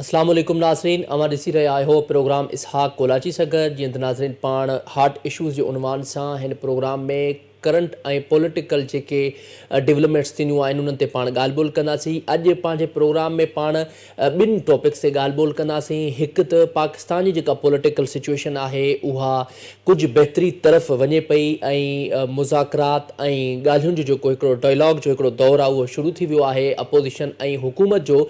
अस्सलाम वालेकुम नाज़रीन, अवां ॾिसी रहिया आहियो प्रोग्राम इसहाक़ कोलाची सगर। जीअं त नाज़रीन पाण हार्ट इशूज़ जे उनवान सां हिन प्रोग्राम में करंट ऐं पॉलिटिकल जेके डेवलपमेंट्स थींदियूं आहिनि उन्हनि ते पाण ॻाल्हि ॿोल कंदासीं। अॼु पंहिंजे प्रोग्राम में पाण ॿिनि टॉपिक्स ते ॻाल्हि ॿोल कंदासीं। हिकु त पाकिस्तान जी जेका पॉलिटिकल सिचुएशन आहे उहा कुझु बहितरी तरफ़ वञे पई ऐं मुज़ाकरात ऐं ॻाल्हियुनि जो जेको हिकिड़ो डायलॉग जो हिकिड़ो दौरु आहे उहो शुरू थी वियो आहे अपोज़िशन ऐं हुकूमत जो।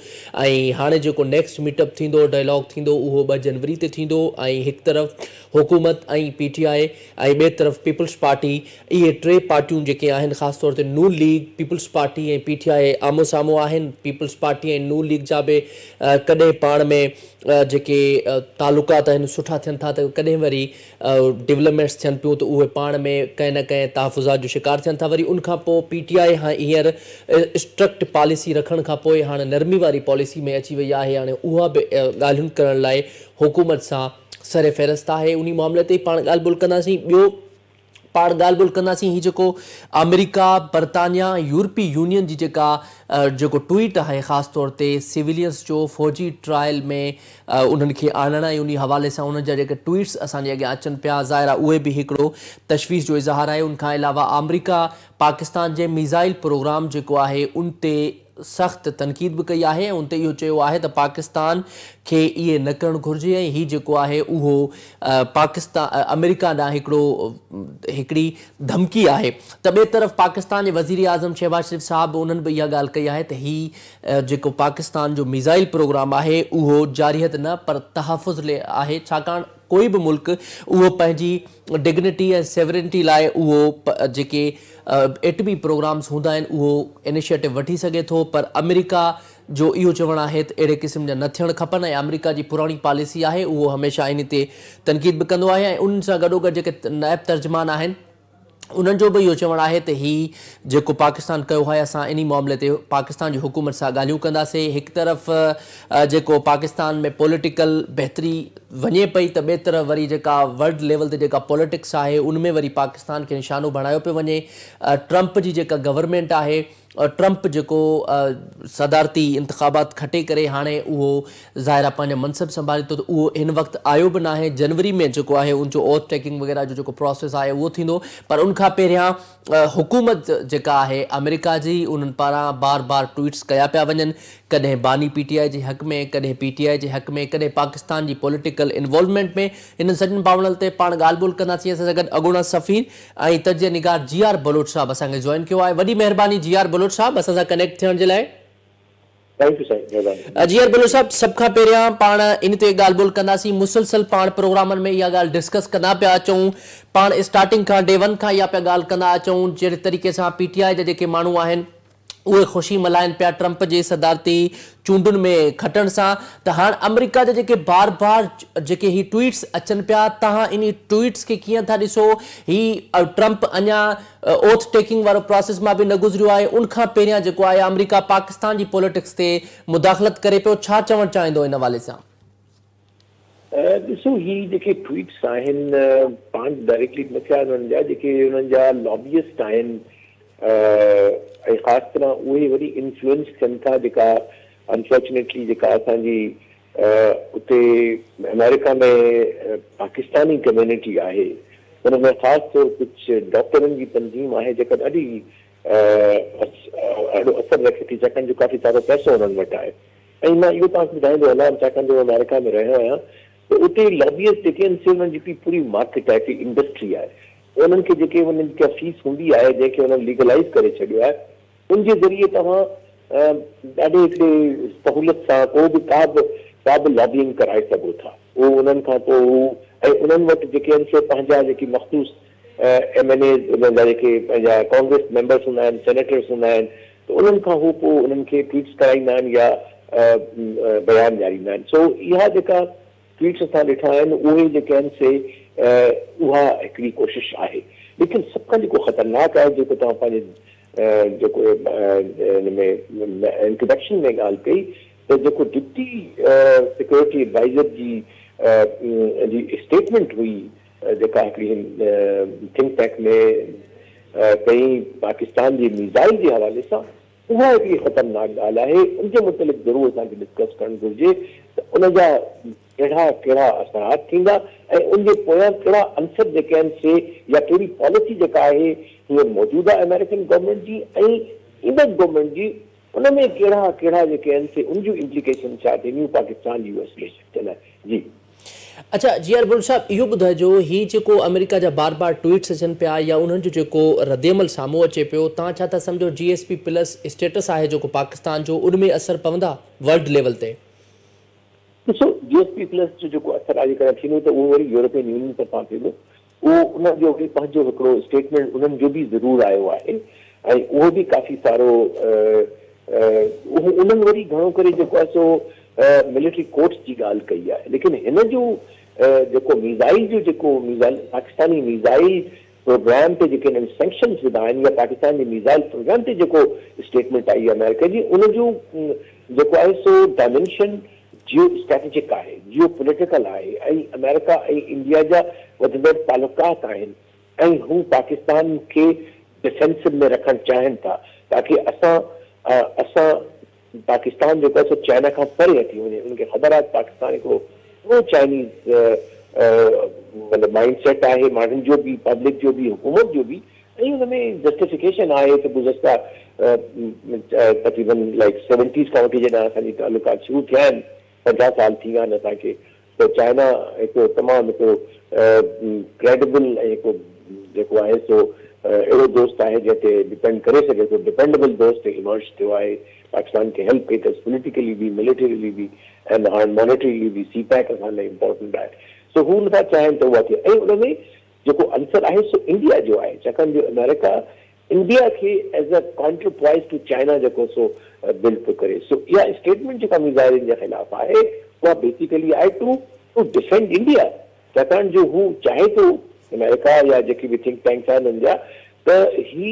ऐं हाणे जेको नेक्स्ट मीटअप थींदो डायलॉग थींदो उहो 2 जनवरी ते थींदो। ऐं हिकु तरफ़ हुकूमत ऐं PTI ऐं ॿिए तरफ़ पीपल्स पार्टी, इहे टे पार्टियूं जेके आहिनि ख़ासि तौर ते नून लीग, पीपल्स पार्टी ऐं PTI आमो साम्हूं आहिनि। पीपल्स पार्टी ऐं नून लीग जा बि कॾहिं पाण में जेके तालुकात आहिनि सुठा थियनि था त कॾहिं वरी डेवलपमेंट्स थियनि पियूं त उहे पाण में कंहिं न कंहिं तहफ़ुज़ात जो शिकार थियनि था। वरी उनखां पोइ PTI हींअर स्ट्रिक्ट पॉलिसी रखण खां पोइ हाणे नरमी वारी पॉलिसी में अची वई आहे। हाणे उहा बि ॻाल्हियुनि करण लाइ हुकूमत सां सर फ़हिरिस्त आहे। उन मामले ते पाण ॻाल्हि ॿोल कंदासीं। ॿियो पाण ॻाल्हि ॿोल कंदासीं हीअ जेको अमेरिका, बरतानिया, यूरोपी यूनियन जी जेको ट्वीट आहे ख़ासि तौर ते सिविलियंस जो फ़ौजी ट्रायल में उन्हनि खे आणण ऐं उन हवाले सां उन्हनि जा जेके ट्वीट्स असांजे अॻियां अचनि पिया ज़ाहिर आहे उहे बि हिकिड़ो तशवीश जो इज़हार आहे। उनखां अलावा अमेरिका पाकिस्तान जे मिज़ाइल प्रोग्राम जेको आहे उन ते सख़्त तनक़ीद बि कई आहे। उन ते इहो चयो आहे त पाकिस्तान खे इहे न करणु घुरिजे ऐं हीउ जेको आहे उहो अमेरिका ॾांहुं हिकिड़ी धमकी आहे। त ॿिए तरफ़ पाकिस्तान जे वज़ीर आज़म शहबाज शरीफ़ साहब उन्हनि बि इहा ॻाल्हि कई आहे त हीउ जेको पाकिस्तान जो मिज़ाइल प्रोग्राम आहे उहो जारियत न पर तहफ़ुज़ लाइ आहे, छाकाणि कोई बि मुल्क उहो पंहिंजी डिग्निटी ऐं सेवरिटी लाइ उहो जेके एटमी प्रोग्राम्स हूंदा आहिनि उहो इनिशिएटिव वठी सघे थो। पर अमेरिका जो इहो चवणु आहे त अहिड़े क़िस्म जा न थियणु खपनि ऐं अमेरिका जी पुराणी पॉलिसी आहे उहो हमेशह इन ते तनक़ीद बि कंदो आहे। ऐं उन सां गॾोगॾु जेके नायब तर्जुमान आहिनि उन्हनि जो बि इहो चवणु आहे त हीउ जेको पाकिस्तान कयो आहे असां इन मामले ते पाकिस्तान जी हुकूमत सां ॻाल्हियूं कंदासीं। हिकु तरफ़ जेको पाकिस्तान में पॉलिटिकल बहितरी वञे पई त ॿिए तरफ़ वरी जेका वर्ल्ड लेवल ते जेका पॉलिटिक्स आहे उन में वरी पाकिस्तान खे निशानो बणायो पियो वञे। ट्रंप जी जेका गवर्नमेंट आहे, ट्रंप जेको सदारती इंतख़ाबात खटे करे हाणे उहो ज़ाहिर आहे पंहिंजा मनसब संभाले थो त उहो हिन वक़्तु आयो बि न आहे। जनवरी में जेको आहे उनजो ओथ टेकिंग वग़ैरह जो जेको प्रोसेस आहे उहो थींदो। पर उनखां पहिरियां हुकूमत जेका आहे अमेरिका जी उन्हनि पारां बार बार ट्वीट्स कया पिया वञनि, कॾहिं बानी PTI जे हक़ में, कॾहिं PTI जे हक़ में, कॾहिं पाकिस्तान जी पॉलिटिकल इन्वॉल्वमेंट में। इन सॼनि मामलनि ते पाण ॻाल्हि ॿोल कंदासीं। असां सां गॾु अॻूणा सफ़ीर ऐं तजिया निगार GR बलोच साहब असांखे जॉइन कयो आहे। वॾी महिरबानी GR बलोच साहब असां सां कनेक्ट थियण जे लाइ। GR बलोच साहब, सभ खां पहिरियां पाण इन ते ॻाल्हि ॿोल कंदासीं। मुसलसल पाण प्रोग्रामनि में इहा ॻाल्हि डिस्कस कंदा पिया अचूं, पाण स्टार्टिंग खां डे 1 खां इहा पिया ॻाल्हि कंदा अचूं जहिड़े तरीक़े सां PTI जा जेके माण्हू आहिनि उहे ख़ुशी मल्हाइनि पिया ट्रंप जे सदारती चूंडुनि में खटण सां। त हाणे अमेरिका जा जेके बार बार जेके ही ट्वीट्स अचनि पिया, तव्हां इन ट्वीट्स खे कीअं था ॾिसो? ही ट्रंप अञा ओथ टेकिंग वारो प्रोसेस मां बि न गुज़रियो आहे, उनखां पहिरियां जेको आहे अमेरिका पाकिस्तान जी पॉलिटिक्स ते मुदाख़लत करे पियो, छा चवणु चाहींदो इन हवाले सां? ॾिसो, ही जेके ट्वीट्स आहिनि पाण डायरेक्टली न थिया उन्हनि जा, जेके उन्हनि जा लॉबियस्ट आहिनि ऐं ख़ासि तरह उहे वरी इन्फ्लुएंस थियनि था जेका अनफॉर्चुनेटली जेका असांजी उते अमेरिका में पाकिस्तानी कम्यूनिटी आहे हुन में ख़ासि तौर कुझु डॉक्टरनि जी तंज़ीम आहे जेका ॾाढी ॾाढो असरु रखे थी, छाकाणि जो काफ़ी सारो पैसो हुननि वटि आहे। ऐं मां इहो तव्हांखे ॿुधाईंदो हलां, छाकाणि जो अमेरिका में रहियो आहियां, त उते लॉबियस्ट जेके आहिनि से हुननि जी पूरी मार्केट आहे, हिकिड़ी इंडस्ट्री आहे। उन्हनि खे जेके हुननि जी फीस हूंदी आहे जंहिंखे हुननि लीगलाइज़ करे छॾियो आहे, उनजे ज़रिए तव्हां ॾाढे हिकिड़े सहूलियत सां का बि लॉबिंग कराए सघो था। उहो उन्हनि खां पोइ ऐं उन्हनि वटि जेके आहिनि से पंहिंजा जेकी मख़सूस MNAs उन्हनि जा जेके पंहिंजा कांग्रेस मेंबर्स हूंदा आहिनि, सेनेटर्स हूंदा आहिनि, त उन्हनि खां हू पोइ उन्हनि खे ट्वीट्स कराईंदा आहिनि या बयान ॾियारींदा आहिनि। सो इहा जेका ट्वीट्स असां ॾिठा आहिनि उहे जेके आहिनि से उहा हिकिड़ी कोशिशि आहे। लेकिन सभ खां जेको ख़तरनाक आहे, जेको तव्हां पंहिंजे जेको हिन में इंट्रोडक्शन में ॻाल्हि कई, त जेको डिप्टी सिक्योरिटी एडवाइज़र जी स्टेटमेंट हुई जेका हिकिड़ी थिंक टैंक में कई पाकिस्तान जे मिज़ाइल जे हवाले सां, उहा हिकिड़ी ख़तरनाक ॻाल्हि आहे। उनजे मुतलिक़ ज़रूरु असांखे डिस्कस करणु घुरिजे त उन जा कहिड़ा कहिड़ा असरात थींदा ऐं उनजे पोयां कहिड़ा अंसर जेके आहिनि से या कहिड़ी पॉलिसी जेका आहे हीअ मौजूदा अमेरिकन गवर्नमेंट जी ऐं ईंदड़ गवर्नमेंट जी उन में कहिड़ा कहिड़ा जेके आहिनि से उन जूं इंप्लीकेशन छा थींदियूं पाकिस्तान यूएस रिलेशन जे लाइ। जी अच्छा जी बुल साहब, इहो ॿुधाइजो ही जेको अमेरिका जा बार बार ट्वीट्स अचनि पिया या उन्हनि जो जेको रद्दमल साम्हूं अचे पियो, तव्हां छा था सम्झो GSP+ स्टेटस आहे जेको पाकिस्तान जो, उन में असर पवंदा वर्ल्ड लेवल ते? ॾिसो GSP+ जो जेको असर आहे जेकॾहिं थींदो त उहो वरी यूरोपियन यूनियन तरफ़ां थींदो। उहो उन जो बि पंहिंजो हिकिड़ो स्टेटमेंट उन्हनि जो बि ज़रूरु आयो आहे ऐं उहो बि काफ़ी सारो उन्हनि वरी घणो करे जेको आहे सो मिलिट्री कोर्ट्स जी ॻाल्हि कई आहे। लेकिन हिन जो जेको मीज़ाइल जो जेको मीज़ाइल पाकिस्तानी मीज़ाइल प्रोग्राम ते जेके हिननि सैंक्शन्स विधा आहिनि या पाकिस्तान जे मीज़ाइल प्रोग्राम ते जेको स्टेटमेंट आई आहे अमेरिका जी, उन जो जेको आहे सो डायमेंशन जियो स्ट्रेटेजिक आहे, जियो पॉलिटिकल आहे ऐं अमेरिका ऐं इंडिया जा वधंदड़ तालुकात आहिनि ऐं हू पाकिस्तान खे डिफेंसिव में रखणु चाहिनि था ताकी असां पाकिस्तान जेको आहे सो चाइना खां परे हटी वञे। उनखे ख़बर आहे पाकिस्तान हिकिड़ो चाइनीज़ मतिलबु माइंड सेट आहे माण्हुनि जो बि, पब्लिक जो बि, हुकूमत जो बि, ऐं हुन में जस्टिफिकेशन आहे त गुज़श्ता तक़रीबन लाइक 70s खां वठी जॾहिं असांजी तालुकात शुरू थिया आहिनि, 50 साल थी विया आहिनि असांखे, त चाइना हिकिड़ो तमामु हिकिड़ो क्रेडिबल ऐं हिकिड़ो जेको आहे सो अहिड़ो दोस्त आहे जंहिं ते डिपेंड करे सघे थो, डिपेंडेबल दोस्त इमर्ज थियो आहे। पाकिस्तान खे हेल्प कई अथसि पोलिटिकली बि, मिलिटरीली बि ऐं हाणे मॉनिटरीली बि। CPEC असां लाइ इम्पोर्टेंट आहे। सो हू नथा चाहिनि त उहा थिए। ऐं उन में जेको अंसर आहे सो इंडिया जो आहे, छाकाणि जो अमेरिका इंडिया खे as a counterpoise to China जेको सो बिल्ड थो करे। सो इहा स्टेटमेंट जेका मीज़ाइलनि जे ख़िलाफ़ आहे उहा बेसिकली आहे टू डिफेंड इंडिया, छाकाणि जो हू चाहे थो अमेरिका या जेके बि थिंक टैंक्स आहिनि हुननि जा त ही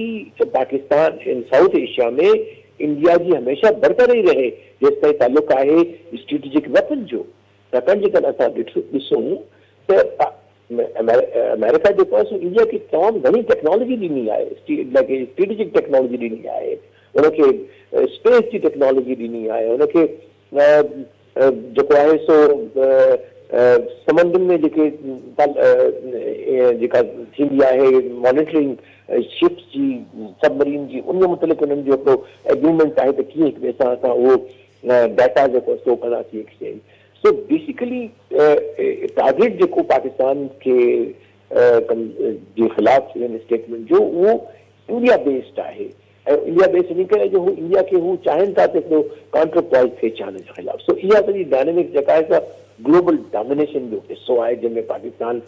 पाकिस्तान इन साउथ एशिया में इंडिया जी हमेशह बरक़रारी रहे जेसि ताईं तालुक आहे स्ट्रेटेजिक वेपन जो। छाकाणि जेकॾहिं असां ॾिसूं त अमेरिका जेको आहे सो इंडिया खे तमामु घणी टेक्नोलॉजी ॾिनी आहे, स्ट्रेटेजिक टेक्नोलॉजी ॾिनी आहे, हुनखे स्पेस जी टेक्नोलॉजी ॾिनी आहे, हुनखे जेको आहे सो समुंड में जेका थींदी आहे मॉनिटरिंग शिप्स जी, सबमरीन जी, उन मुतलिक़ उन्हनि जो हिकिड़ो एग्रीमेंट आहे त कीअं हिक ॿिए सां असां उहो डाटा जेको स्टोर कंदासीं एक्सचेंज। सो बेसिकली टारगेट जेको पाकिस्तान खे जे ख़िलाफ़ स्टेटमेंट जो उहो इंडिया बेस्ड आहे ऐं इंडिया बेस्ड इन करे जो हू इंडिया खे हू चाहिनि था त हिकिड़ो काउंटर पॉइस थिए चाइना जे ख़िलाफ़। सो इहा सॼी डायनेमिक जेका आहे सा ग्लोबल डोमिनेशन जो हिसो आहे जंहिंमें पाकिस्तान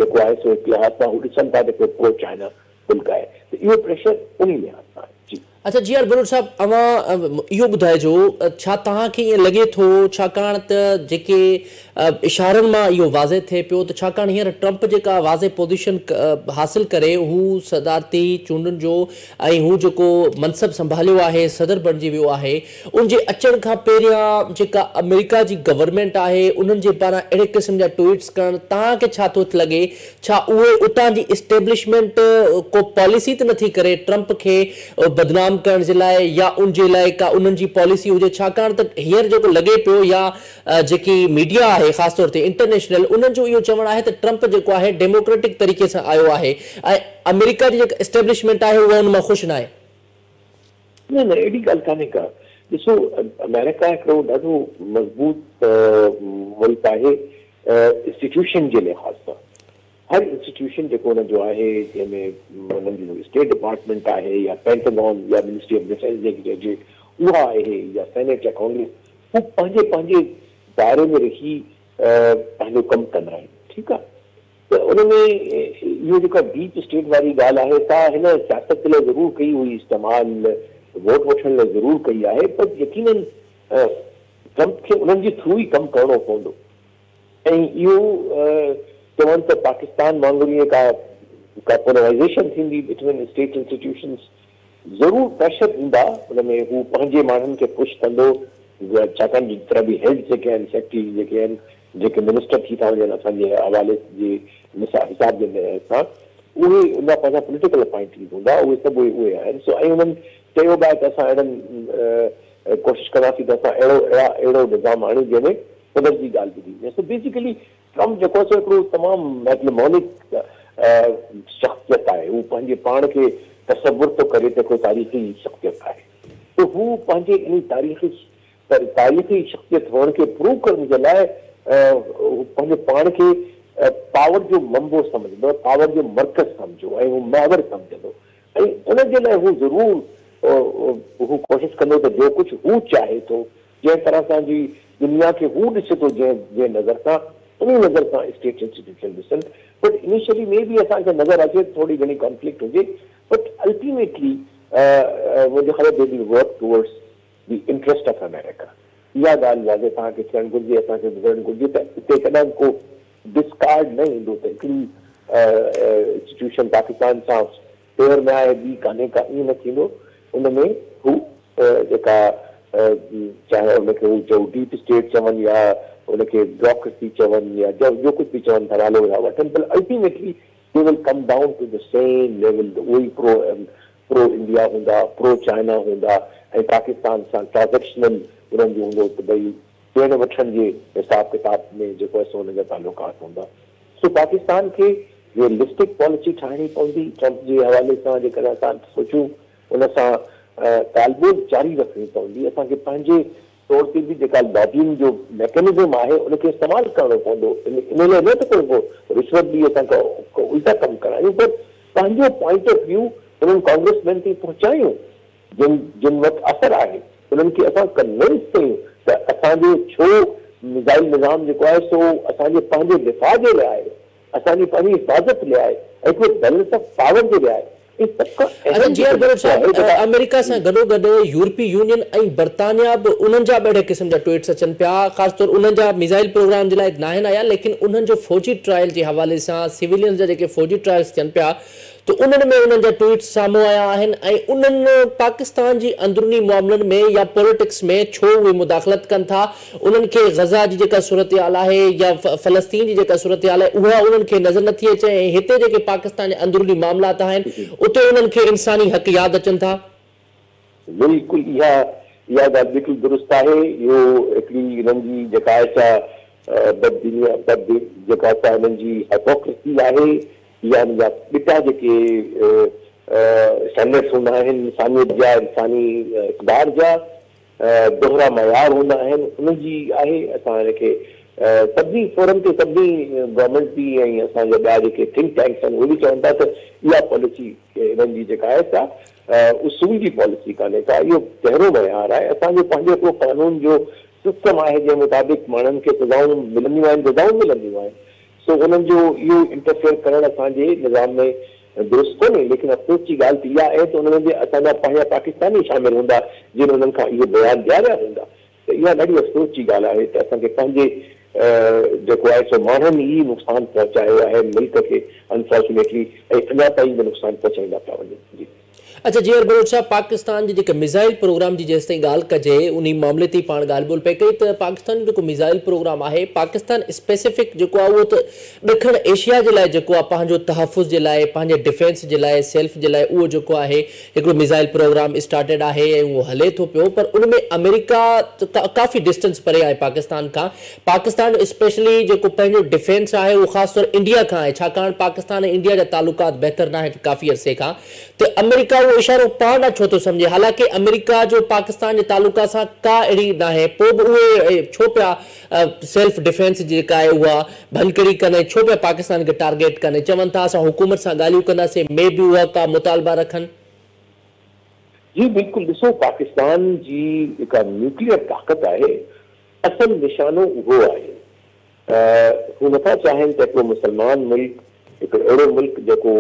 जेको आहे सो इतिहास सां हू ॾिसनि था त प्रो चाइना मुल्क आहे, त इहो प्रेशर उन लिहाज़ सां आहे। जी अच्छा जी बलोच साहब, अवां इहो ॿुधाइजो छा तव्हांखे ईअं लॻे थो छाकाणि त जेके इशारनि मां इहो वाज़े थिए पियो त छाकाणि हींअर ट्रंप जेका वाज़े पोज़ीशन हासिल करे हू सदारती चूंडुनि जो ऐं हू जेको मनसब संभालियो आहे, सदर बणिजी वियो आहे, उनजे अचण खां पहिरियां जेका अमेरिका जी गवर्नमेंट आहे उन्हनि जे पारां अहिड़े क़िस्म जा ट्वीट्स करणु तव्हांखे छा थो लॻे? छा उहे उतां जी इस्टेब्लिशमेंट को पॉलिसी त नथी करे ट्रंप खे बदनाम करण जे लाइ या उन जे लाइ का उन्हनि जी पॉलिसी हुजे? छाकाणि त हींअर जेको लॻे पियो या जेकी मीडिया आहे ख़ासि तौर ते इंटरनेशनल, उन्हनि जो इहो चवणु आहे त ट्रंप जेको आहे डेमोक्रेटिक तरीक़े सां आयो आहे ऐं अमेरिका जी जेका इस्टेब्लिशमेंट आहे उहा उन मां ख़ुशि न आहे। न अहिड़ी ॻाल्हि कान्हे का। ॾिसो अमेरिका हिकिड़ो ॾाढो मज़बूत मुल्क आहे इंस्टीट्यूशन जे लिहाज़ सां। हर इंस्टीट्यूशन जेको हुनजो आहे जंहिंमें हुननि जो स्टेट डिपार्टमेंट आहे या पेंटागन या मिनिस्ट्री ऑफ डिफेंस जेकी उहा आहे या सेनेट या कांग्रेस, हू पंहिंजे पंहिंजे दायरे में रही पंहिंजो कमु कंदा आहिनि। ठीकु आहे, त उन में इहो जेका डीप स्टेट वारी ॻाल्हि आहे सा हिन सियासत लाइ ज़रूरु कई हुई, इस्तेमालु वोट वठण लाइ ज़रूरु कई आहे, पर यकीनन ट्रंप खे उन्हनि जे थ्रू ई कमु करणो पवंदो ऐं इहो चवनि त पाकिस्तान वांगुरु ईअं का पोलराइज़ेशन थींदी बिटवीन स्टेट इंस्टीट्यूशन्स, ज़रूरु प्रेशर ईंदा हुन में, हू पंहिंजे माण्हुनि खे पुश कंदो, छाकाणि जेतिरा बि हेड जेके आहिनि सेक्रेटरी जेके आहिनि जेके मिनिस्टर थी था वञनि असांजे हवाले जे हिसाब जे सां, उहे उनजा पंहिंजा पोलिटिकल अपॉइंटीज़ हूंदा, उहे सभु उहे आहिनि। सो ऐं उन्हनि चयो बि आहे त असां अहिड़नि कोशिशि कंदासीं त असां अहिड़ो निज़ाम आणियूं जंहिंमें क़दर जी ॻाल्हि ॿुधी। सो बेसिकली ट्रम्प जेको आहे हिकिड़ो तमामु मैग्नमोनिक शख्सियत आहे। हू पंहिंजे पाण खे तसवुर थो करे त कोई तारीख़ी शख्सियत आहे, त हू पंहिंजे इन तारीख़ी शख्सियत हुअण खे प्रूव करण जे लाइ पंहिंजे पाण खे पावर जो मंबो सम्झंदो, पावर जो मर्कज़ सम्झो ऐं हू महवर सम्झंदो, ऐं उनजे लाइ हू ज़रूरु हू कोशिशि कंदो त जो कुझु हू चाहे थो, जंहिं तरह सां जी दुनिया खे हू ॾिसे थो जंहिं नज़र सां, उन नज़र सां स्टेट इंस्टीट्यूशन ॾिसनि। बट इनिशियली में बि असांखे नज़र अचे थोरी घणी कॉन्फ्लिक्ट हुजे, बट अल्टीमेटली मुंहिंजे ख़्याल they will work towards the interest of America. इहा ॻाल्हि वाज़े तव्हांखे थियणु घुरिजे, असांखे ॿुधणु घुरिजे त हिते कॾहिं को डिस्कार्ड न ईंदो त हिकिड़ी इंस्टीट्यूशन पाकिस्तान सां फेयर में आहे, ॿी कान्हे का, ईअं न थींदो। उनमें हू जेका चाहे उनखे हू चओ डीप स्टेट चवनि या उनखे ब्यूरोक्रेसी चवनि या जो कुझु बि चवनि था नालो या वठनि, पर ultimately they will come down to the same level. उहे प्रो इंडिया हूंदा, प्रो चाइना हूंदा, ऐं पाकिस्तान सां ट्रांज़ेक्शनल उन्हनि जो हूंदो त भई ॾियण वठण जे हिसाब किताब में जेको आहे सो हुन जा तालुकात हूंदा। सो पाकिस्तान खे रियलिस्टिक पॉलिसी ठाहिणी पवंदी। ट्रम्प जे हवाले सां जेकॾहिं असां सोचूं उन सां तालमेल जारी रखणी पवंदी। असांखे पंहिंजे तौर ते बि जेका लॉबिंग जो मैकेनिज़म आहे उनखे इस्तेमालु करणो पवंदो। इन लाइ न त को रिश्वत बि असां उल्टा कमु करायूं, पर पंहिंजो पॉइंट ऑफ व्यू उन्हनि कांग्रेसमैन ते पहुचायूं जिन वटि असरु आहे, उन्हनि खे असां कन्विंस कयूं त असांजो छो मिज़ाइल निज़ाम जेको आहे सो असांजे पंहिंजे दिफ़ा जे लाइ आहे, असांजी पंहिंजी हिफ़ाज़त लाइ आहे, ऐं हिकिड़ो बैलेंस ऑफ पावर जे लाइ आहे। अमेरिका सां गॾोगॾु यूरोपीय यूनियन ऐं बर्तानिया बि उन्हनि जा अहिड़े क़िस्म जा ट्वीट्स अचनि पिया, ख़ासि तौर उन्हनि जा मिज़ाइल प्रोग्राम जे लाइ न आहिनि आया, लेकिन उन्हनि जो फौजी ट्रायल जे हवाले सां सिविलियन जा जेके फौजी ट्रायल्स थियनि पिया त उन्हनि में उन्हनि जा ट्वीट्स साम्हूं आया आहिनि, ऐं उन्हनि पाकिस्तान जी अंदरूनी मामलनि में या पॉलिटिक्स में छो उहे मुदाख़लत कनि था। उन्हनि खे गज़ा जी जेका सूरत हाल आहे या फ़लस्तीन जी जेका सूरत हाल आहे उहा उन्हनि खे नज़र नथी अचे, ऐं हिते जेके पाकिस्तान जा अंदरूनी मामलात आहिनि उते उन्हनि खे इंसानी हक़ यादि अचनि था। बिल्कुलु इहा ॻाल्हि बिल्कुलु दुरुस्त आहे। इहो हिकिड़ी हिननि जी जेका आहे सा जेका सा हिननि जी हिपोक्रेसी आहे, या हिन जा ॿिटा जेके स्टैंडर्ड्स हूंदा आहिनि इंसानियत जा, इंसानी इक़दार जा दोहरा मयार हूंदा आहिनि, उनजी आहे। असां हिनखे सभिनी फोरम ते सभिनी गवर्नमेंट बि ऐं असांजा ॿिया जेके थिंक टैंक्स आहिनि उहे बि चवनि था त इहा पॉलिसी हिननि जी जेका आहे सा उसूल जी पॉलिसी कान्हे का, इहो गहरो मयार आहे। असांजो पंहिंजो हिकिड़ो कानून जो सिस्टम आहे जंहिं मुताबिक़ माण्हुनि खे सज़ाऊं मिलंदियूं आहिनि, सज़ाऊं मिलंदियूं आहिनि। सो उन्हनि जो इहो इंटरफेयर करणु असांजे निज़ाम में दुरुस्त कोन्हे, लेकिन अफ़सोस जी ॻाल्हि त इहा आहे त उन्हनि जे असांजा पंहिंजा पाकिस्तानी शामिल हूंदा जिन उन्हनि खां इहे बयान ॾियारिया हूंदा, त इहा ॾाढी अफ़सोस जी ॻाल्हि आहे त असांखे पंहिंजे जेको आहे सो माण्हुनि ई नुक़सानु पहुचायो आहे मुल्क खे अनफॉर्चुनेटली, ऐं अञा ताईं बि नुक़सानु पहुचाईंदा पिया वञनि। अच्छा जीअर बलोच साहब, पाकिस्तान जी जेके मिज़ाइल प्रोग्राम जी जेसि ताईं ॻाल्हि कजे उन मामले ते पाण ॻाल्हि ॿोल पई कई त पाकिस्तान जो जेको मिज़ाइल प्रोग्राम आहे पाकिस्तान स्पेसिफिक जेको आहे उहो त ॾखण एशिया जे लाइ जेको आहे पंहिंजो तहफ़ुज़ जे लाइ, पंहिंजे डिफेंस जे लाइ, सेल्फ जे लाइ उहो जेको आहे हिकिड़ो मिज़ाइल प्रोग्राम स्टार्टेड आहे ऐं उहो हले थो पियो, पर उन में अमेरिका काफ़ी डिस्टेंस परे आहे पाकिस्तान खां। पाकिस्तान स्पेशली जेको पंहिंजो डिफेंस आहे उहो ख़ासि तौर इंडिया खां आहे, छाकाणि पाकिस्तान ऐं इंडिया जा तालुकात बहितर न आहिनि काफ़ी अरसे खां, त अमेरिका इशारो पाण छो थो सम्झे, हालांकि अमेरिका जो पाकिस्तान जे तालुका सां का अहिड़ी न आहे, पोइ बि उहे छो पिया सेल्फ डिफेंस जेका आहे उहा भनकड़ी कनि, छो पिया पाकिस्तान खे टारगेट कनि, चवनि था असां हुकूमत सां ॻाल्हियूं कंदासीं, में बि उहा का मुतालबा रखनि। जी बिल्कुलु, ॾिसो पाकिस्तान जी जेका न्यूक्लियर ताक़त आहे असल निशानो उहो आहे। हू नथा चाहिनि त हिकिड़ो मुस्लमान मुल्क, हिकिड़ो अहिड़ो मुल्क जेको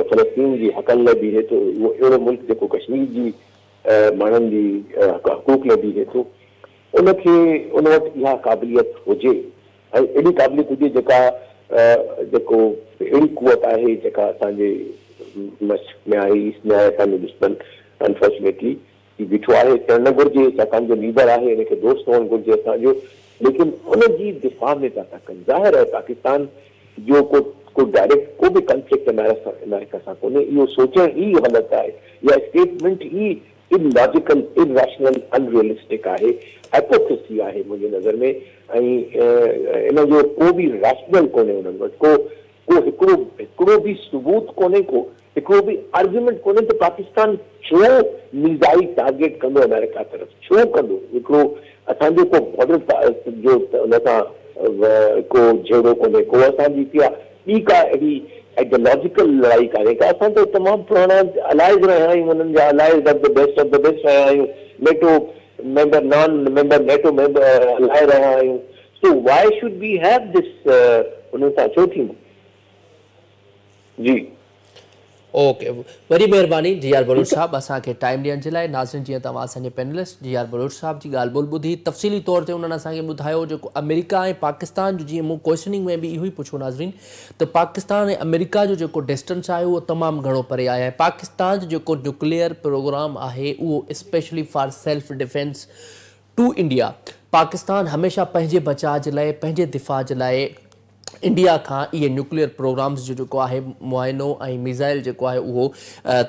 फ़लस्तीन जी हक़नि लाइ बीहे थो, उहो अहिड़ो मुल्क जेको कश्मीर जी माण्हुनि जी हक़ूक़ लाइ बीहे थो, उनखे उन वटि इहा क़ाबिलियत हुजे ऐं अहिड़ी क़ाबिलियत हुजे जेको अहिड़ी कुवत आहे जेका असांजे मश्क में आहे, ईस्ट में आहे, असांजो दुश्मन अनफॉर्चुनेटली बीठो आहे, थियणु न घुरिजे, असांजो लीडर आहे, हिनखे दोस्त हुअणु घुरिजे असांजो, लेकिन उनजी दिफ़ा में था कनि। ज़ाहिर आहे पाकिस्तान जो को डायरेक्ट को भी कॉन्फ्लिक्ट अमेरिका सां कोन्हे, इहो सोचण ई ग़लति आहे या स्टेटमेंट ई इलॉजिकल, इरैशनल, अनरियलिस्टिक आहे, हाइपोक्रेसी आहे मुंहिंजी नज़र में। ऐं इन जो को बि रैशनल कोन्हे उन्हनि वटि, को हिकिड़ो बि सबूत कोन्हे, को हिकिड़ो बि आर्ग्यूमेंट कोन्हे त पाकिस्तान छो मिसाइल टारगेट कंदो अमेरिका तरफ़, छो कंदो। हिकिड़ो असांजो को बॉर्डर जो उन सां को जहिड़ो कोन्हे, को असांजी ॿी का अहिड़ी आइडियोलॉजिकल लड़ाई कान्हे का। असां त तमामु पुराणा अलाइज रहिया आहियूं, उन्हनि जा अलाइज ऑफ द बेस्ट रहिया आहियूं, NATO member, non member NATO member अलाए रहिया आहियूं। So why should we have this, उन सां छो थींदो। जी ओके, वरी महिरबानी जी आर बलोच साहब असांखे टाइम ॾियण जे लाइ। नाज़रीन, जीअं तव्हां असांजे पैनलिस्ट जी आर बलोच साहब जी ॻाल्हि ॿोल ॿुधी, तफ़सीली तौर ते उन्हनि असांखे ॿुधायो जेको अमेरिका ऐं पाकिस्तान जो, जीअं मूं क्वेश्चनिंग में बि इहो ई पुछो नाज़रीन, त पाकिस्तान ऐं अमेरिका जो जेको डिस्टेंस आहे उहो तमामु घणो परे आहे। पाकिस्तान जो जेको न्यूक्लियर प्रोग्राम आहे उहो specially for self defence to India, Pakistan हमेशह पंहिंजे बचाव जे लाइ, पंहिंजे दिफ़ा जे लाइ इंडिया खां इहे न्यूक्लियर प्रोग्राम्स जो जेको आहे मुआइनो ऐं मिसाइल जेको आहे उहो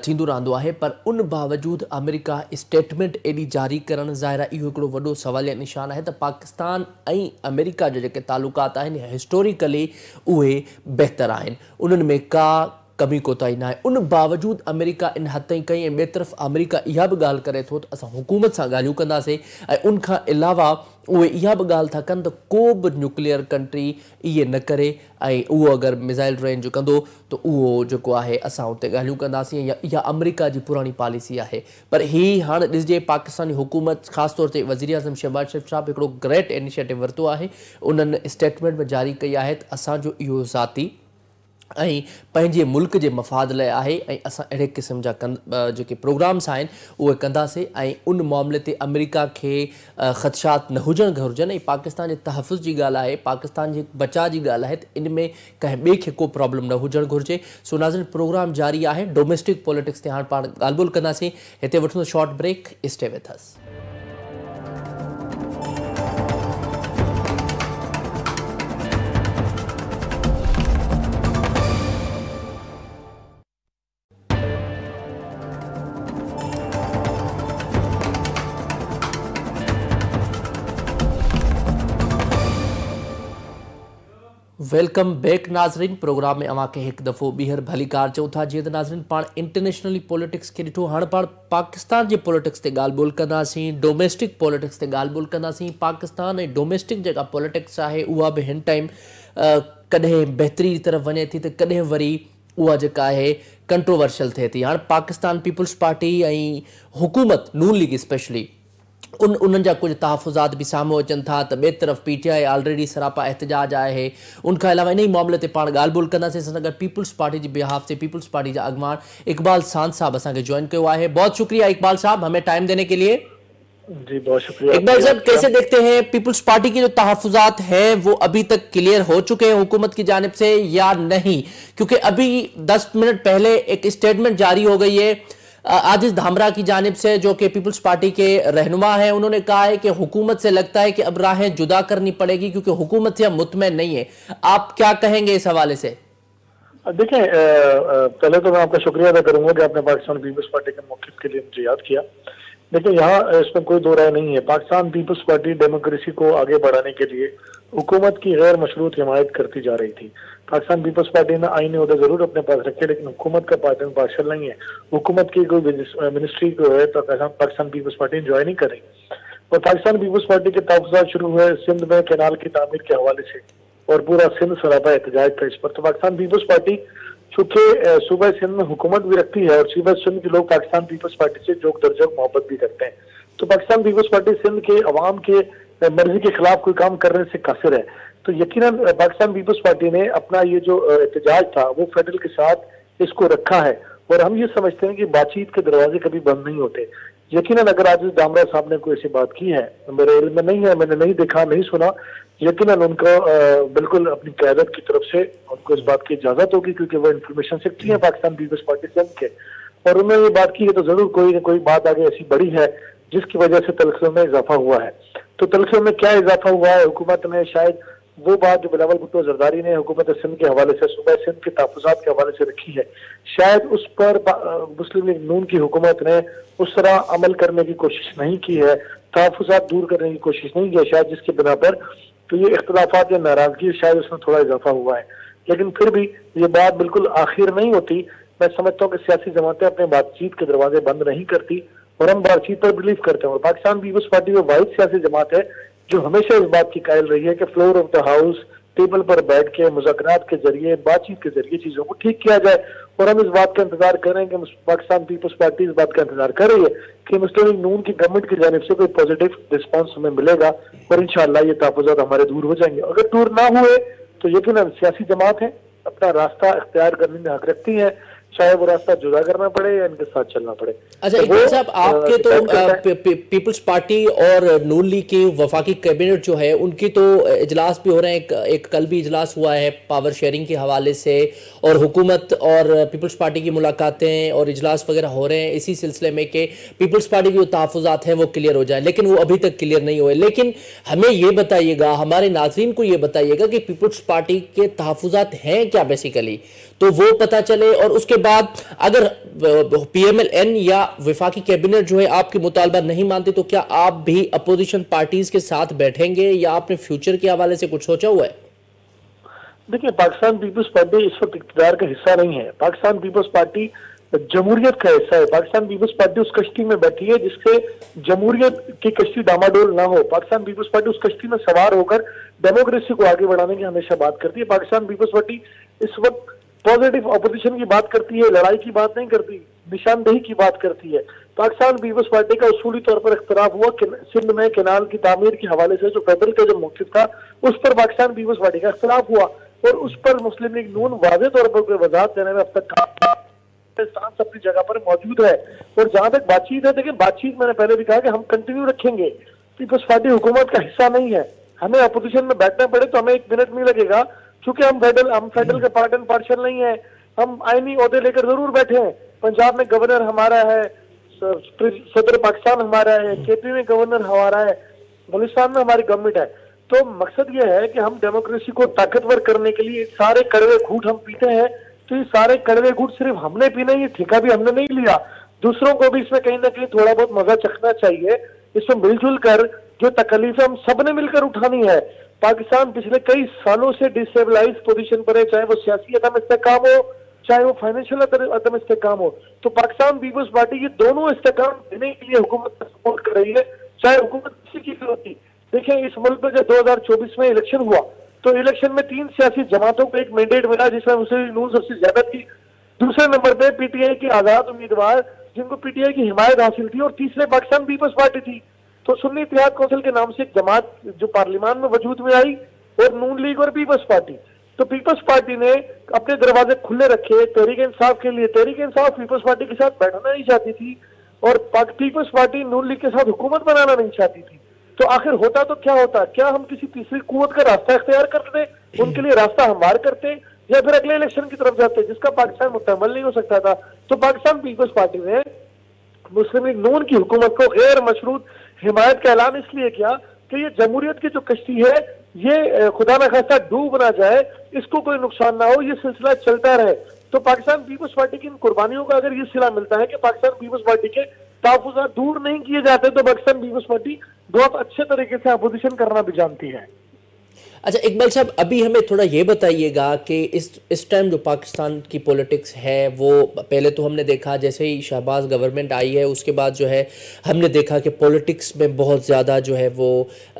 थींदो रहंदो आहे। पर उन बावजूदि अमेरिका स्टेटमेंट एॾी जारी करणु ज़ाहिर आहे इहो हिकिड़ो वॾो सवालिया निशान आहे त पाकिस्तान ऐं अमेरिका जो जेके तालुकात आहिनि हिस्टोरिकली उहे बहितर आहिनि, उन्हनि में का कमी कोताही न आहे। उन बावजूदि अमेरिका इन हद ताईं कई, ऐं ॿिए तरफ़ अमेरिका इहा बि ॻाल्हि करे थो त असां हुकूमत सां ॻाल्हियूं कंदासीं, ऐं उनखां अलावा उहे इहा बि ॻाल्हि था कनि त को बि न्यूक्लियर कंट्री इहे न करे, ऐं उहो अगरि मिसाइल रेंज कंदो त उहो जेको आहे असां उते ॻाल्हियूं कंदासीं, या इहा अमेरिका जी पुराणी पॉलिसी आहे। पर हीअ हाणे ॾिसजे पाकिस्तानी हुकूमत, ख़ासि तौर ते वज़ीर आज़म शहबाज शरीफ़ साहिबु हिकिड़ो ग्रेट इनिशिएटिव वरितो आहे, उन्हनि स्टेटमेंट में जारी कई आहे त असांजो इहो ज़ाती ऐं पंहिंजे मुल्क जे मफ़ाद लाइ आहे, ऐं असां अहिड़े क़िस्म जा जेके प्रोग्राम्स आहिनि उहे कंदासीं, ऐं उन मामले ते अमेरिका खे ख़दशात न हुजणु घुरिजनि। ऐं पाकिस्तान जे तहफ़ुज़ जी ॻाल्हि आहे, पाकिस्तान जे बचाव जी ॻाल्हि आहे, त इन में कंहिं ॿिए खे को प्रॉब्लम न हुजणु घुरिजे। सो नाज़रीन, प्रोग्राम जारी आहे, डोमेस्टिक पॉलिटिक्स ते हाणे पाण ॻाल्हि ॿोल कंदासीं। हिते वठूं short break, stay with us. Welcome back नाज़रीन, प्रोग्राम में अवां खे हिकु दफ़ो ॿीहर भली कार चऊं था। जीअं त नाज़रीन पाण इंटरनेशनली पॉलिटिक्स खे ॾिठो, हाणे पाण पाकिस्तान जे पॉलिटिक्स ते ॻाल्हि ॿोल कंदासीं, डोमेस्टिक पॉलिटिक्स ते ॻाल्हि ॿोल कंदासीं। पाकिस्तान ऐं डोमेस्टिक जेका पॉलिटिक्स आहे उहा बि हिन टाइम कॾहिं बहितरी जी तरफ़ वञे थी त कॾहिं वरी उहा जेका आहे कंट्रोवर्शियल थिए थी। हाणे पाकिस्तान पीपल्स पार्टी ऐं हुकूमत नून लीग स्पेशली उन्हनि जा कुझु तहफ़ुज़ात बि साम्हूं अचनि था त ॿिए तरफ़ PTI ऑलरेडी सरापा एहतजाज आहे। उनखां अलावा इन ई मामले ते पाण ॻाल्हि ॿोल कंदासीं। असां सां गॾु पीपल्स पार्टी जी बिहाफ से पीपल्स पार्टी जा अॻवान इकबाल सांद साहब असांखे ज्वाइन कयो आहे। बहुत शुक्रिया इकबाल साहब हमें टाइम देने के लिए। जी बहुत शुक्रिया। इकबाल साहब, कैसे देखते हैं पीपल्स पार्टी के जो तहफ़ुज़ात हैं वो अभी तक क्लियर हो चुके हैं हुकूमत की जानिब से या नहीं? क्योंकि अभी 10 मिनट पहले एक स्टेटमेंट जारी हो गई है आजिज धामरा की जानिब से, जो कि पीपल्स पार्टी के रहनुमा हैं। उन्होंने कहा है कि हुकूमत से लगता है कि अब राहें जुदा करनी पड़ेगी क्योंकि हुकूमत से हम मुतमईन नहीं है। आप क्या कहेंगे इस हवाले से? देखें, पहले तो मैं आपका शुक्रिया अदा करूंगा कि आपने पाकिस्तान पीपल्स पार्टी के मौक़िफ़ के लिए मुझे याद किया। देखिए, यहाँ इसमें कोई दो राय नहीं है। पाकिस्तान पीपल्स पार्टी डेमोक्रेसी को आगे बढ़ाने के लिए हुकूमत की गैर मशरूत हिमायत करती जा रही थी। पाकिस्तान पीपल्स पार्टी ने आईनी ओहदे जरूर अपने पास रखे, लेकिन हुकूमत का पार्शल नहीं है। हुकूमत की कोई मिनिस्ट्री को है तो पाकिस्तान पीपल्स पार्टी इंजॉय नहीं कर रही। और पाकिस्तान पीपल्स पार्टी के तहफ़्फ़ुज़ात शुरू हुए सिंध में कैनाल की तामीर के हवाले से, और पूरा सिंध सरापा एहतजाज था इस पर। तो पाकिस्तान पीपल्स पार्टी चूंकि सूबा सिंध में हुकूमत भी रखती है और सूबा सिंध के लोग पाकिस्तान पीपल्स पार्टी से जोक दरजोक मोहब्बत भी करते हैं, तो पाकिस्तान पीपल्स पार्टी सिंध के अवाम के मर्जी के खिलाफ कोई काम करने से कासिर है। तो यकीनन पाकिस्तान पीपल्स पार्टी ने अपना ये जो एहतजाज था वो फेडरल के साथ इसको रखा है, और हम ये समझते हैं कि बातचीत के दरवाजे कभी बंद नहीं होते। यकीनन अगर आजिज धामरा साहब ने कोई ऐसी बात की है, मेरे इल्म में नहीं है, मैंने नहीं देखा, नहीं सुना, यकीनन उनको बिल्कुल अपनी क़यादत की तरफ से उनको इस बात की इजाजत होगी, क्योंकि वो इन्फॉर्मेशन सेक्रेटरी है पाकिस्तान पीपल्स पार्टी सिंध के, और उन्होंने ये बात की है तो जरूर कोई न कोई बात आगे ऐसी बड़ी है जिसकी वजह से तलखियों में इजाफा हुआ है। तो तलखियों में क्या इजाफा हुआ है? हुकूमत ने शायद वो बात जो बिलावल भुट्टो जरदारी ने हुकूमत सिंध के हवाले से, सूबा सिंध के तहफ़्फ़ुज़ात के हवाले से रखी है, शायद उस पर मुस्लिम लीग नून की हुकूमत ने उस तरह अमल करने की कोशिश नहीं की है, तहफ़्फ़ुज़ात दूर करने की कोशिश नहीं की है, शायद जिसके बिना पर तो ये इख्तिलाफात या नाराजगी शायद उसमें थोड़ा इजाफा हुआ है। लेकिन फिर भी ये बात बिल्कुल आखिर नहीं होती। मैं समझता हूँ कि सियासी जमातें अपने बातचीत के दरवाजे बंद नहीं करती और हम बातचीत पर बिलीव करते हैं। और पाकिस्तान पीपल्स पार्टी वो वाहिद सियासी जमात है जो हमेशा इस बात की कायल रही है कि floor of the house, table पर बैठ के मुज़ाकरात के जरिए, बातचीत के जरिए चीजों को ठीक किया जाए। और हम इस बात का इंतजार कर रहे हैं कि पाकिस्तान पीपल्स पार्टी इस बात का इंतजार कर रही है कि मुस्लिम लीग नून की गवर्नमेंट की जानिब से कोई पॉजिटिव रिस्पॉन्स हमें मिलेगा और इंशाअल्लाह ये तहफ़्फ़ुज़ात हमारे दूर हो जाएंगे। अगर दूर ना हुए तो यकीनन सियासी जमात है, अपना रास्ता इख्तियार करने में हक रखती है, चाहे वो रास्ता जुदा करना पड़े या इनके साथ चलना पड़े। अच्छा इकबाल साहब, आपके तो पीपल्स पार्टी और नून लीग की वफाकी कैबिनेट जो है उनकी तो इजलास भी हो रहे हैं, एक कल भी इजलास हुआ है पावर शेयरिंग के हवाले से, और हुकूमत और पीपल्स पार्टी की मुलाकातें और इजलास वगैरह हो रहे हैं इसी सिलसिले में कि पीपल्स पार्टी के जो तहफ़्फ़ुज़ात हैं वो क्लियर हो जाए, लेकिन वो अभी तक क्लियर नहीं हुए। लेकिन हमें ये बताइएगा, हमारे नाज़रीन को ये बताइएगा कि पीपल्स पार्टी के तहफ़्फ़ुज़ात हैं क्या बेसिकली, तो वो पता चले। और उसके बाद अगर PMLN या वफाकी कैबिनेट जो है आपके मुतालबा नहीं मानते तो क्या आप भी अपोजिशन पार्टीज के साथ बैठेंगे या आपने फ्यूचर के हवाले से कुछ सोचा हुआ है? देखिए, पाकिस्तान पीपल्स पार्टी इस वक्त इक़्तिदार का हिस्सा नहीं है। पाकिस्तान पीपल्स पार्टी जमहूरियत का हिस्सा है। पाकिस्तान पीपल्स पार्टी उस कश्ती में बैठी है जिससे जमहूरियत की कश्ती डामाडोल ना हो। पाकिस्तान पीपल्स पार्टी उस कश्ती में सवार होकर डेमोक्रेसी को आगे बढ़ाने की हमेशा बात करती है। पाकिस्तान पीपल्स पार्टी इस वक्त पॉजिटिव अपोजिशन की बात करती है, लड़ाई की बात नहीं करती, निशानदेही की बात करती है। पाकिस्तान पीपल्स पार्टी का उसूली तौर पर इख्तिलाफ हुआ सिंध में कैनाल की तामीर के हवाले से, जो फेडरल का जो मौक़िफ़ था उस पर पाकिस्तान पीपल्स पार्टी का इख्तिलाफ हुआ और उस पर मुस्लिम लीग नून वाज़ेह तौर पर कोई वजाहत देने में अब तक स्टांस अपनी जगह पर मौजूद है। और जहां तक बातचीत है, देखिए बातचीत मैंने पहले भी कहा कि हम कंटिन्यू रखेंगे। पीपल्स पार्टी हुकूमत का हिस्सा नहीं है, हमें अपोजिशन में बैठना पड़े तो हमें 1 मिनट नहीं लगेगा, क्योंकि हम फेडरल का पार्ट एंड पार्शल नहीं है। हम आईनी ओहदे लेकर जरूर बैठे हैं। पंजाब में गवर्नर हमारा है, सदर पाकिस्तान हमारा है, KP में गवर्नर हमारा है, बलूचिस्तान में हमारी गवर्नमेंट है। तो मकसद ये है कि हम डेमोक्रेसी को ताकतवर करने के लिए सारे कड़वे घूंट हम पीते हैं। तो ये सारे कड़वे घूंट सिर्फ हमने पीने, ये ठेका भी हमने नहीं लिया, दूसरों को भी इसमें कहीं ना कहीं थोड़ा बहुत मजा चखना चाहिए। इसमें मिलजुल कर जो तकलीफ हम सब ने मिलकर उठानी है। पाकिस्तान पिछले कई सालों से डिस्टेबलाइज पोजीशन पर है, चाहे वो सियासी अदम इस्तेहकाम हो, चाहे वो फाइनेंशियल अदम इस्तेहकाम हो। तो पाकिस्तान पीपल्स पार्टी ये दोनों इस्तेहकाम देने के लिए हुकूमत का सपोर्ट कर रही है, चाहे हुकूमत किसी की भी होती। देखिए, इस मुल्क में जब 2024 में इलेक्शन हुआ तो इलेक्शन में 3 सियासी जमातों को एक मैंडेट मिला, जिसमें मुस्लिम लीग नून सबसे ज्यादा थी। दूसरे नंबर पे PTI की आजाद उम्मीदवार जिनको PTI की हिमायत हासिल थी, और तीसरे पाकिस्तान पीपल्स पार्टी थी। तो सुन्नी इत्तेहाद कौंसिल के नाम से एक जमात जो पार्लियामान में वजूद में आई, और नून लीग और पीपल्स पार्टी। तो पीपल्स पार्टी ने अपने दरवाजे खुले रखे तहरीक इंसाफ के लिए। तहरीक इंसाफ पीपल्स पार्टी के साथ बैठना नहीं चाहती थी और पीपल्स पार्टी नून लीग के साथ हुकूमत बनाना नहीं चाहती थी। तो आखिर होता तो क्या होता? क्या हम किसी तीसरी कुव्वत का रास्ता इख्तियार करते, उनके लिए रास्ता हमवार करते, या फिर अगले इलेक्शन की तरफ जाते, जिसका पाकिस्तान मुतहम्मिल नहीं हो सकता था। तो पाकिस्तान पीपल्स पार्टी ने मुस्लिम लीग नून की हुकूमत को गैर मशरूत हिमायत का ऐलान इसलिए किया कि ये जमहूरियत की जो कश्ती है ये खुदा न खास्ता डूब ना जाए, इसको कोई नुकसान ना हो, ये सिलसिला चलता रहे। तो पाकिस्तान पीपल्स पार्टी की इन कुर्बानियों का अगर ये सिला मिलता है कि पाकिस्तान पीपल्स पार्टी के तहफ़्फ़ुज़ात दूर नहीं किए जाते, तो पाकिस्तान पीपल्स पार्टी बहुत अच्छे तरीके से अपोजिशन करना भी जानती है। अच्छा इकबाल साहब, अभी हमें थोड़ा ये बताइएगा कि इस टाइम जो पाकिस्तान की पॉलिटिक्स है वो, पहले तो हमने देखा जैसे ही शहबाज गवर्नमेंट आई है उसके बाद जो है हमने देखा कि पॉलिटिक्स में बहुत ज़्यादा जो है वो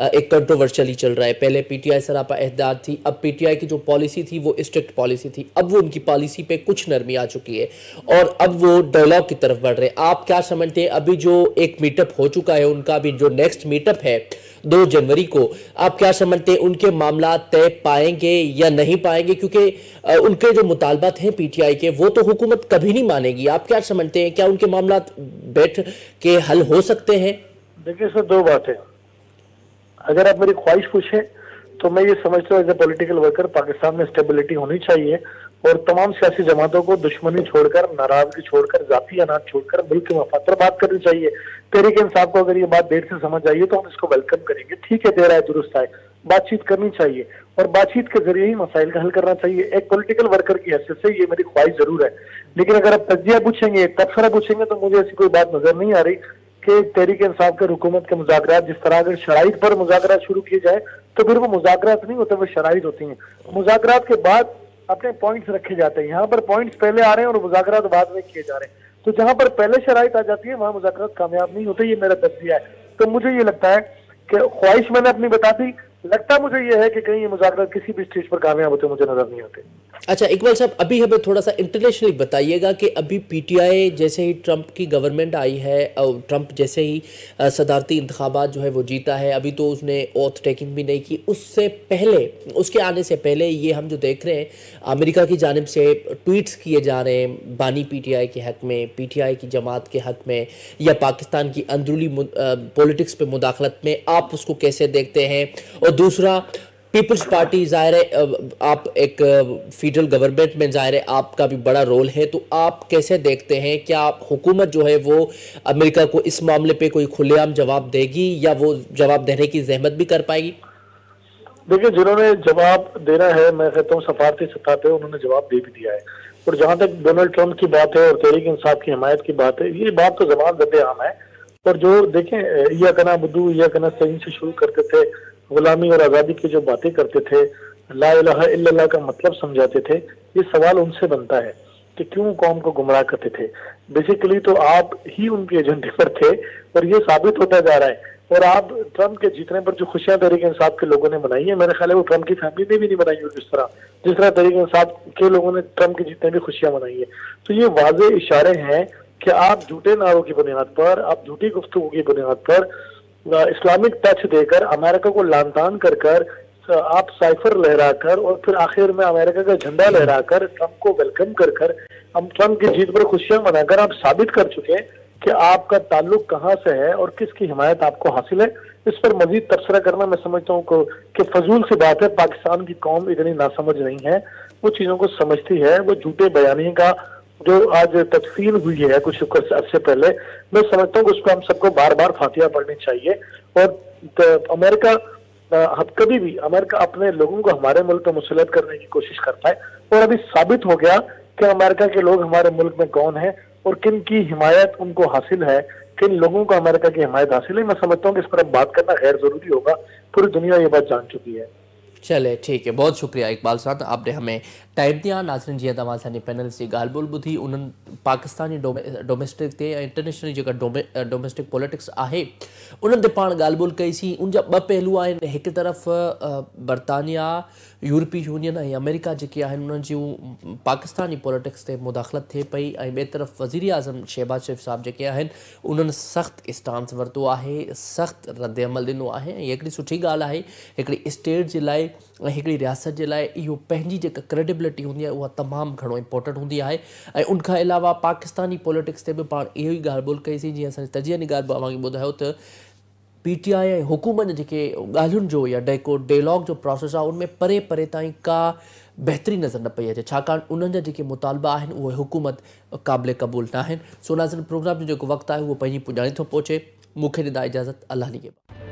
एक कंट्रोवर्शियली चल रहा है। पहले PTI सरापा एहदाद थी, अब PTI की जो पॉलिसी थी वो स्ट्रिक्ट पॉलिसी थी, अब वो उनकी पॉलिसी पे कुछ नरमी आ चुकी है और अब वो डायलॉग की तरफ बढ़ रहे हैं। आप क्या समझते हैं, अभी जो एक मीटअप हो चुका है उनका, अभी जो नेक्स्ट मीटअप है 2 जनवरी को, आप क्या समझते हैं उनके मामला तय पाएंगे या नहीं पाएंगे? क्योंकि उनके जो मुतालबात हैं PTI के वो तो हुकूमत कभी नहीं मानेगी। आप क्या समझते हैं, क्या उनके मामला बैठ के हल हो सकते हैं? देखिए सर, 2 बातें। अगर आप मेरी ख्वाहिश पूछें तो मैं ये समझता हूँ as a political worker Pakistan में स्टेबिलिटी होनी चाहिए और तमाम सियासी जमातों को दुश्मनी छोड़कर, नाराजगी छोड़कर, जाती अनाज छोड़कर मुल्क के मफाद पर बात करनी चाहिए। तहरीक इंसाफ को अगर ये बात देर से समझ आई है तो हम इसको वेलकम करेंगे। ठीक है, देर आए दुरुस्त आए। बातचीत करनी चाहिए और बातचीत के जरिए ही मसाइल का हल करना चाहिए। एक पॉलिटिकल वर्कर की हैसियत से ये मेरी ख्वाहिश जरूर है, लेकिन अगर आप तजिया पूछेंगे, तबसरा पूछेंगे, तो मुझे ऐसी कोई बात नजर नहीं आ रही कि तहरीक इंसाफ के हुकूमत के मुज़ाकरात जिस तरह अगर शराइत पर मुज़ाकरात शुरू किए जाए तो फिर वो मुज़ाकरात नहीं होते, वो शराइत होती हैं। मुज़ाकरात के बाद अपने पॉइंट्स रखे जाते हैं, यहाँ पर पॉइंट्स पहले आ रहे हैं और मुज़ाकरात बाद में किए जा रहे हैं। तो जहां पर पहले शराइत आ जाती है वहां मुज़ाकरात कामयाब नहीं होते, ये मेरा तज्जिया है। तो मुझे ये लगता है कि ख्वाहिश मैंने अपनी बता दी, लगता मुझे ये है कि कहीं ये मुज़ाकरात किसी भी स्टेज पर कामयाब होते मुझे नजर नहीं आते। अच्छा इकबाल साहब, अभी हमें थोड़ा सा इंटरनेशनली बताइएगा कि अभी पीटीआई जैसे ही ट्रंप की गवर्नमेंट आई है और ट्रंप जैसे ही सदारती इंतखाबात जो है वो जीता है, अभी तो उसने ओथ टेकिंग भी नहीं की, उससे पहले, उसके आने से पहले ये हम जो देख रहे हैं अमेरिका की जानिब से ट्वीट्स किए जा रहे हैं बानी पीटीआई के हक में, पीटीआई की जमात के हक में, या पाकिस्तान की अंदरूनी पॉलिटिक्स पे मुदाखलत में, आप उसको कैसे देखते हैं? और दूसरा, पीपल्स पार्टी ज़ाहिर है आप एक फेडरल गवर्नमेंट में ज़ाहिर है आपका भी बड़ा रोल है, तो आप कैसे देखते हैं, क्या हुकूमत जो है वो अमेरिका को इस मामले पे कोई खुलेआम जवाब देगी या वो जवाब देने की जहमत भी कर पाएगी? देखिए, जिन्होंने जवाब देना है, मैं कहता हूँ सफारती सतह पे उन्होंने जवाब दे भी दिया है। और जहां तक डोनाल्ड ट्रंप की बात है और तहरीक इंसाफ की हिमायत की बात है, ये बात तो जबान रद्द-ए-आम है। और जो देखें, या कना बुद्धू या कना सही से शुरू करते थे, गुलामी और आज़ादी की जो बातें करते थे, ला इलाहा इल्लल्लाह का मतलब समझाते थे, ये सवाल उनसे बनता है कि क्यों कौम को गुमराह करते थे। बेसिकली तो आप ही उनके एजेंडे पर थे और ये साबित होता जा रहा है। और आप ट्रंप के जीतने पर जो खुशियां तहरीक इंसाफ के लोगों ने मनाई है, मेरे ख्याल है वो ट्रंप की फैमिली ने भी नहीं मनाई होगी जिस तरह तहरीक इंसाफ के लोगों ने ट्रंप के जीतने में खुशियां मनाई है। तो ये वाज़े इशारे हैं कि आप झूठे नारों की बुनियाद पर, आप झूठी गुफ्तगू की बुनियाद पर इस्लामिक टच देकर अमेरिका को लानतान कर कर, आप साइफर लहराकर और फिर आखिर में अमेरिका का झंडा लहराकर ट्रंप को वेलकम कर कर, हम ट्रंप की जीत पर खुशियां मनाकर आप साबित कर चुके हैं कि आपका ताल्लुक कहां से है और किसकी हिमायत आपको हासिल है। इस पर मजीद तबसरा करना मैं समझता हूँ कि फजूल सी बात है। पाकिस्तान की कौम इतनी नासमझ नहीं है, वो चीजों को समझती है। वो झूठे बयानी का जो आज तफसील हुई है कुछ अर्से पहले, मैं समझता हूँ कि उसको हम सबको बार बार फातिहा पढ़नी चाहिए। और अमेरिका कभी भी अमेरिका अपने लोगों को हमारे मुल्क में मुसलत करने की कोशिश करता है, और अभी साबित हो गया कि अमेरिका के लोग हमारे मुल्क में कौन है और किन की हिमायत उनको हासिल है, किन लोगों को अमेरिका की हिमायत हासिल है। मैं समझता हूँ कि इस पर अब बात करना गैर जरूरी होगा, पूरी दुनिया ये बात जान चुकी है। चले ठीक है, बहुत शुक्रिया इकबाल साहब, आपने हमें टाइम दिया। नाज़रीन, जीअं तव्हां असांजे पैनल जी ॻाल्हि ॿोल ॿुधी, उन्हनि पाकिस्तानी डोमेस्टिक ते ऐं इंटरनेशनल जेका डोमेस्टिक पॉलिटिक्स आहे उन्हनि ते पाण ॻाल्हि ॿोल कईसीं। उन जा ॿ पहलू आहिनि, हिकु तरफ़ बरतानिया, यूरोपीय यूनियन ऐं अमेरिका जेके आहिनि उन्हनि जूं पाकिस्तानी पॉलिटिक्स ते मुदाख़लत थिए पई, ऐं ॿिए तरफ़ वज़ीर आज़म शहबाज शरीफ़ साहब जेके आहिनि उन्हनि सख़्तु स्टांस वरितो आहे, सख़्तु रद्द अमल ॾिनो आहे। ऐं हिकिड़ी सुठी ॻाल्हि आहे, हिकिड़ी स्टेट जे लाइ ऐं हिकिड़ी रियासत जे लाइ इहो पंहिंजी जेका क्रेडिबिलिटी हूंदी आहे उहा तमामु घणो इंपॉर्टेंट हूंदी आहे। ऐं उनखां अलावा पाकिस्तानी पॉलिटिक्स ते बि पाण इहो ई ॻाल्हि ॿोल कईसीं, जीअं असांजे तजियानी ॻाल्हि बि अव्हांखे ॿुधायो त पीटीआई ऐं हुकूमत जेके ॻाल्हियुनि जो या डायलॉग जो प्रोसेस आहे उनमें परे परे ताईं का बहितरी नज़र न पई अचे, छाकाणि उन्हनि जा जेके मुतालबा आहिनि उहे हुकूमत क़ाबिल क़बूल न आहिनि। सो नाज़रीन, प्रोग्राम जो जेको वक़्तु आहे उहो पंहिंजी पुॼाणी थो पहुचे। मूंखे ॾींदा इजाज़त, अल्लाह निगहबान।